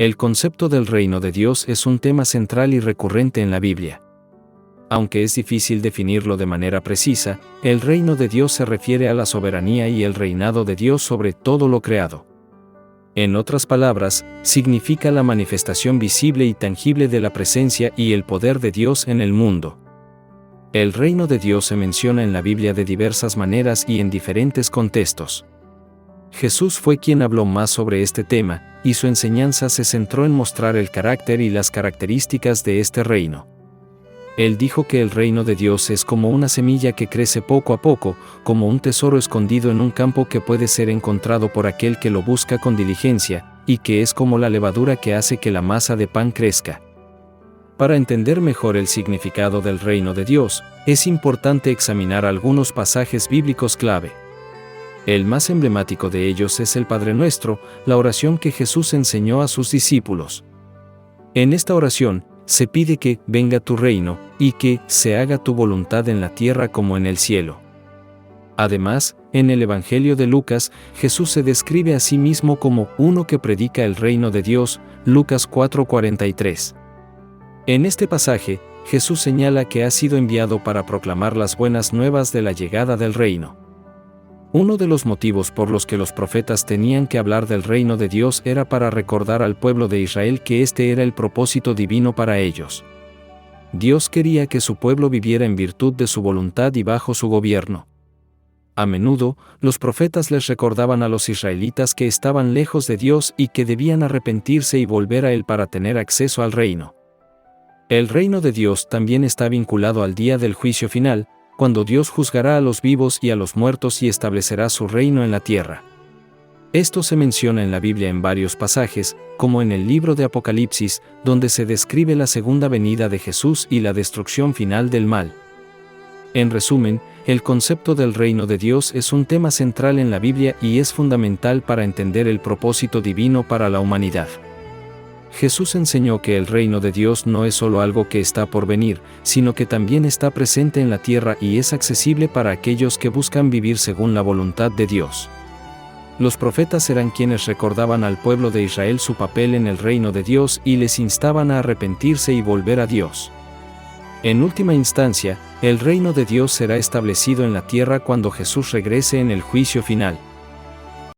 El concepto del reino de Dios es un tema central y recurrente en la Biblia. Aunque es difícil definirlo de manera precisa, el reino de Dios se refiere a la soberanía y el reinado de Dios sobre todo lo creado. En otras palabras, significa la manifestación visible y tangible de la presencia y el poder de Dios en el mundo. El reino de Dios se menciona en la Biblia de diversas maneras y en diferentes contextos. Jesús fue quien habló más sobre este tema, y su enseñanza se centró en mostrar el carácter y las características de este reino. Él dijo que el reino de Dios es como una semilla que crece poco a poco, como un tesoro escondido en un campo que puede ser encontrado por aquel que lo busca con diligencia, y que es como la levadura que hace que la masa de pan crezca. Para entender mejor el significado del reino de Dios, es importante examinar algunos pasajes bíblicos clave. El más emblemático de ellos es el Padre Nuestro, la oración que Jesús enseñó a sus discípulos. En esta oración, se pide que venga tu reino, y que se haga tu voluntad en la tierra como en el cielo. Además, en el Evangelio de Lucas, Jesús se describe a sí mismo como uno que predica el reino de Dios, Lucas 4:43. En este pasaje, Jesús señala que ha sido enviado para proclamar las buenas nuevas de la llegada del reino. Uno de los motivos por los que los profetas tenían que hablar del reino de Dios era para recordar al pueblo de Israel que este era el propósito divino para ellos. Dios quería que su pueblo viviera en virtud de su voluntad y bajo su gobierno. A menudo, los profetas les recordaban a los israelitas que estaban lejos de Dios y que debían arrepentirse y volver a Él para tener acceso al reino. El reino de Dios también está vinculado al día del juicio final, cuando Dios juzgará a los vivos y a los muertos y establecerá su reino en la tierra. Esto se menciona en la Biblia en varios pasajes, como en el libro de Apocalipsis, donde se describe la segunda venida de Jesús y la destrucción final del mal. En resumen, el concepto del reino de Dios es un tema central en la Biblia y es fundamental para entender el propósito divino para la humanidad. Jesús enseñó que el reino de Dios no es solo algo que está por venir, sino que también está presente en la tierra y es accesible para aquellos que buscan vivir según la voluntad de Dios. Los profetas eran quienes recordaban al pueblo de Israel su papel en el reino de Dios y les instaban a arrepentirse y volver a Dios. En última instancia, el reino de Dios será establecido en la tierra cuando Jesús regrese en el juicio final.